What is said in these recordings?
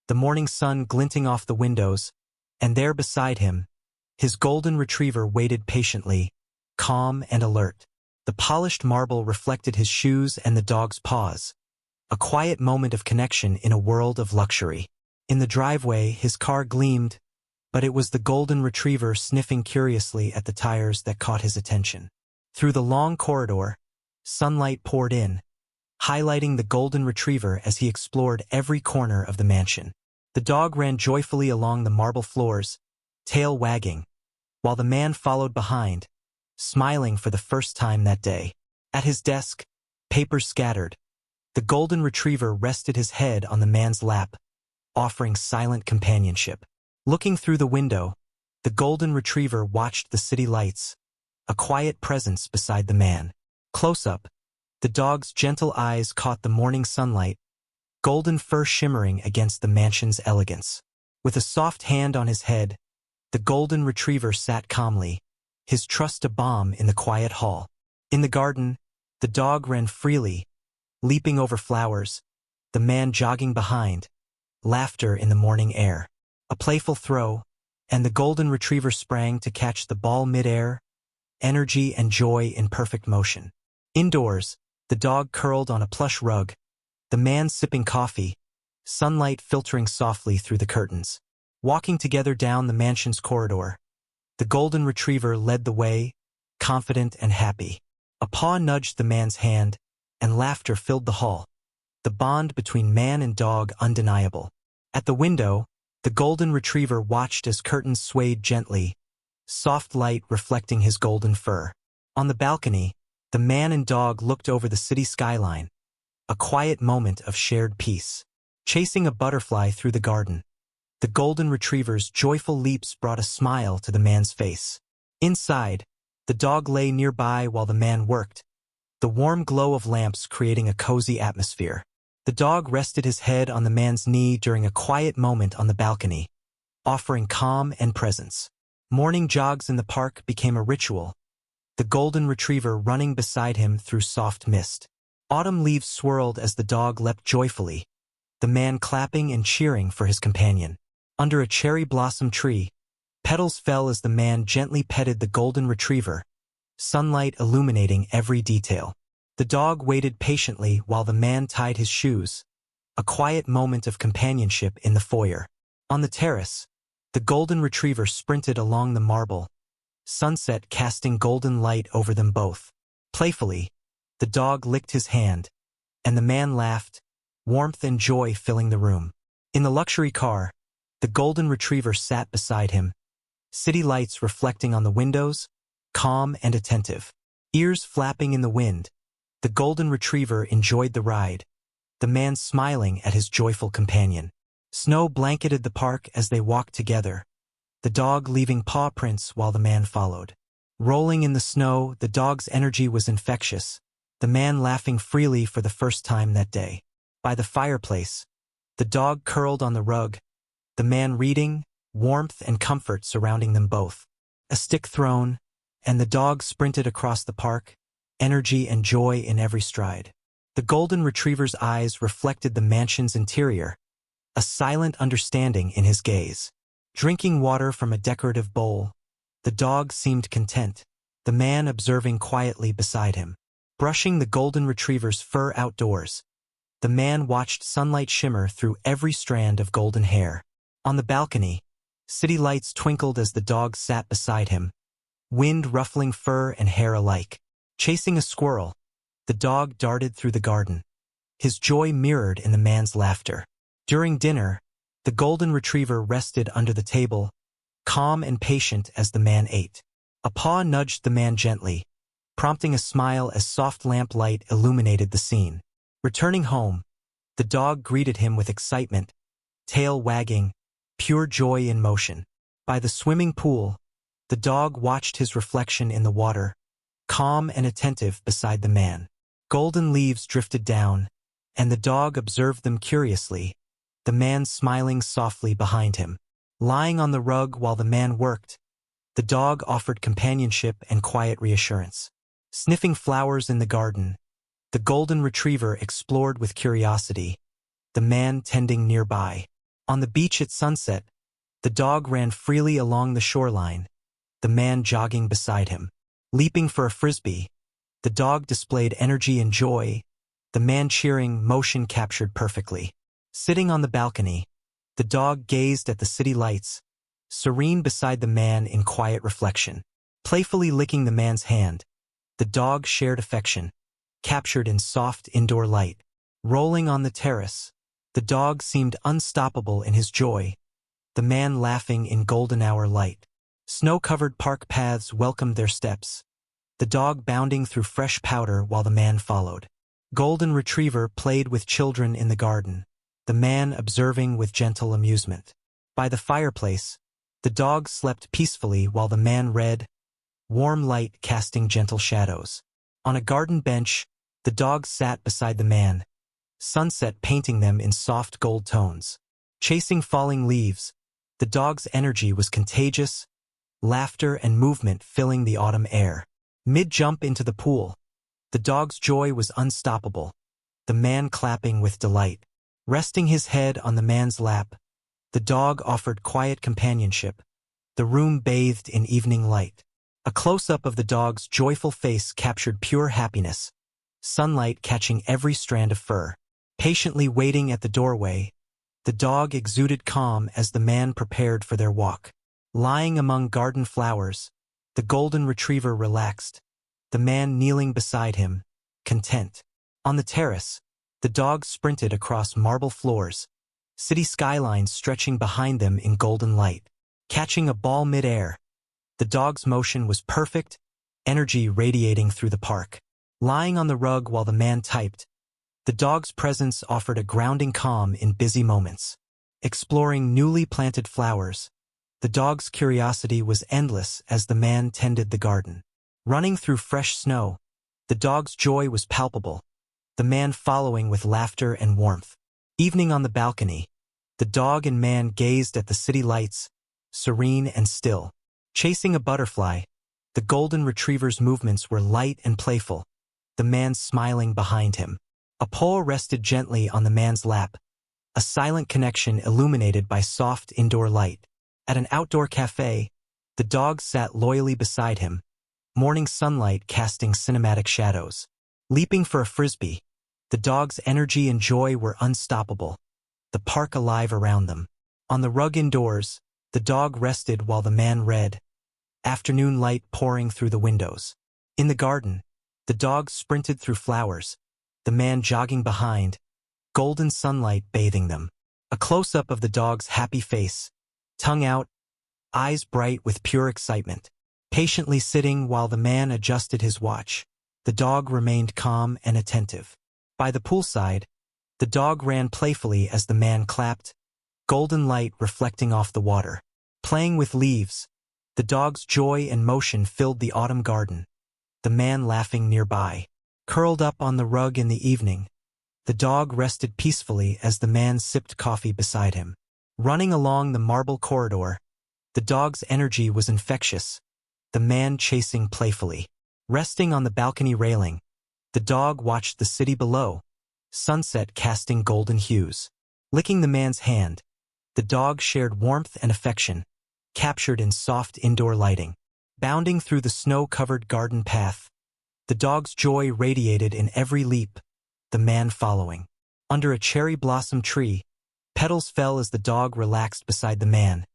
the morning sun glinting off the windows, and there beside him, his golden retriever waited patiently, calm and alert. The polished marble reflected his shoes and the dog's paws, a quiet moment of connection in a world of luxury. In the driveway, his car gleamed, but it was the golden retriever sniffing curiously at the tires that caught his attention. Through the long corridor, sunlight poured in, highlighting the golden retriever as he explored every corner of the mansion. The dog ran joyfully along the marble floors, tail wagging, while the man followed behind, smiling for the first time that day. At his desk, papers scattered, the golden retriever rested his head on the man's lap, offering silent companionship. Looking through the window, the golden retriever watched the city lights, a quiet presence beside the man. Close up, the dog's gentle eyes caught the morning sunlight, golden fur shimmering against the mansion's elegance. With a soft hand on his head, the golden retriever sat calmly, his trust a balm in the quiet hall. In the garden, the dog ran freely, leaping over flowers, the man jogging behind, laughter in the morning air. A playful throw, and the golden retriever sprang to catch the ball mid-air, energy and joy in perfect motion. Indoors, the dog curled on a plush rug, the man sipping coffee, sunlight filtering softly through the curtains. Walking together down the mansion's corridor, the golden retriever led the way, confident and happy. A paw nudged the man's hand, and laughter filled the hall, the bond between man and dog undeniable. At the window, the golden retriever watched as curtains swayed gently, soft light reflecting his golden fur. On the balcony, the man and dog looked over the city skyline, a quiet moment of shared peace. Chasing a butterfly through the garden, the golden retriever's joyful leaps brought a smile to the man's face. Inside, the dog lay nearby while the man worked, the warm glow of lamps creating a cozy atmosphere. The dog rested his head on the man's knee during a quiet moment on the balcony, offering calm and presence. Morning jogs in the park became a ritual, the golden retriever running beside him through soft mist. Autumn leaves swirled as the dog leapt joyfully, the man clapping and cheering for his companion. Under a cherry blossom tree, petals fell as the man gently petted the golden retriever, sunlight illuminating every detail. The dog waited patiently while the man tied his shoes, a quiet moment of companionship in the foyer. On the terrace, the golden retriever sprinted along the marble, sunset casting golden light over them both. Playfully, the dog licked his hand, and the man laughed, warmth and joy filling the room. In the luxury car, the golden retriever sat beside him, city lights reflecting on the windows, calm and attentive. Ears flapping in the wind, the golden retriever enjoyed the ride, the man smiling at his joyful companion. Snow blanketed the park as they walked together, the dog leaving paw prints while the man followed. Rolling in the snow, the dog's energy was infectious, the man laughing freely for the first time that day. By the fireplace, the dog curled on the rug, the man reading, warmth and comfort surrounding them both. A stick thrown, and the dog sprinted across the park, energy and joy in every stride. The golden retriever's eyes reflected the mansion's interior, a silent understanding in his gaze. Drinking water from a decorative bowl, the dog seemed content, the man observing quietly beside him. Brushing the golden retriever's fur outdoors, the man watched sunlight shimmer through every strand of golden hair. On the balcony, city lights twinkled as the dog sat beside him, wind ruffling fur and hair alike. Chasing a squirrel, the dog darted through the garden, his joy mirrored in the man's laughter. During dinner, the golden retriever rested under the table, calm and patient as the man ate. A paw nudged the man gently, prompting a smile as soft lamplight illuminated the scene. Returning home, the dog greeted him with excitement, tail wagging, pure joy in motion. By the swimming pool, the dog watched his reflection in the water, calm and attentive beside the man. Golden leaves drifted down, and the dog observed them curiously, the man smiling softly behind him. Lying on the rug while the man worked, the dog offered companionship and quiet reassurance. Sniffing flowers in the garden, the golden retriever explored with curiosity, the man tending nearby. On the beach at sunset, the dog ran freely along the shoreline, the man jogging beside him. Leaping for a frisbee, the dog displayed energy and joy, the man cheering, motion captured perfectly. Sitting on the balcony, the dog gazed at the city lights, serene beside the man in quiet reflection. Playfully licking the man's hand, the dog shared affection, captured in soft indoor light. Rolling on the terrace, the dog seemed unstoppable in his joy, the man laughing in golden hour light. Snow-covered park paths welcomed their steps, the dog bounding through fresh powder while the man followed. Golden retriever played with children in the garden, the man observing with gentle amusement. By the fireplace, the dog slept peacefully while the man read, warm light casting gentle shadows. On a garden bench, the dog sat beside the man, sunset painting them in soft gold tones. Chasing falling leaves, the dog's energy was contagious, laughter and movement filling the autumn air. Mid-jump into the pool, the dog's joy was unstoppable, the man clapping with delight. Resting his head on the man's lap, the dog offered quiet companionship, the room bathed in evening light. A close-up of the dog's joyful face captured pure happiness, sunlight catching every strand of fur. Patiently waiting at the doorway, the dog exuded calm as the man prepared for their walk. Lying among garden flowers, the golden retriever relaxed, the man kneeling beside him, content. On the terrace, the dog sprinted across marble floors, city skylines stretching behind them in golden light. Catching a ball mid-air, the dog's motion was perfect, energy radiating through the park. Lying on the rug while the man typed, the dog's presence offered a grounding calm in busy moments. Exploring newly planted flowers, the dog's curiosity was endless as the man tended the garden. Running through fresh snow, the dog's joy was palpable, the man following with laughter and warmth. Evening on the balcony, the dog and man gazed at the city lights, serene and still. Chasing a butterfly, the golden retriever's movements were light and playful, the man smiling behind him. A paw rested gently on the man's lap, a silent connection illuminated by soft indoor light. At an outdoor cafe, the dog sat loyally beside him, morning sunlight casting cinematic shadows. Leaping for a frisbee, the dog's energy and joy were unstoppable, the park alive around them. On the rug indoors, the dog rested while the man read, afternoon light pouring through the windows. In the garden, the dog sprinted through flowers, the man jogging behind, golden sunlight bathing them. A close-up of the dog's happy face, tongue out, eyes bright with pure excitement. Patiently sitting while the man adjusted his watch, the dog remained calm and attentive. By the poolside, the dog ran playfully as the man clapped, golden light reflecting off the water. Playing with leaves, the dog's joy and motion filled the autumn garden, the man laughing nearby. Curled up on the rug in the evening, the dog rested peacefully as the man sipped coffee beside him. Running along the marble corridor, the dog's energy was infectious, the man chasing playfully. Resting on the balcony railing, the dog watched the city below, sunset casting golden hues. Licking the man's hand, the dog shared warmth and affection, captured in soft indoor lighting. Bounding through the snow-covered garden path, the dog's joy radiated in every leap, the man following. Under a cherry blossom tree, petals fell as the dog relaxed beside the man,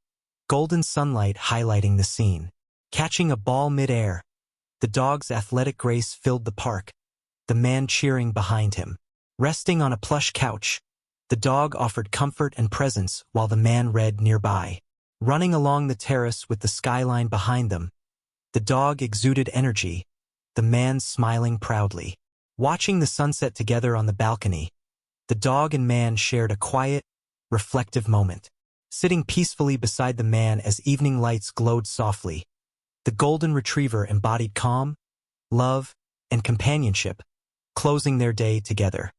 golden sunlight highlighting the scene. Catching a ball mid-air, the dog's athletic grace filled the park, the man cheering behind him. Resting on a plush couch, the dog offered comfort and presence while the man read nearby. Running along the terrace with the skyline behind them, the dog exuded energy, the man smiling proudly. Watching the sunset together on the balcony, the dog and man shared a quiet, reflective moment. Sitting peacefully beside the man as evening lights glowed softly, the golden retriever embodied calm, love, and companionship, closing their day together.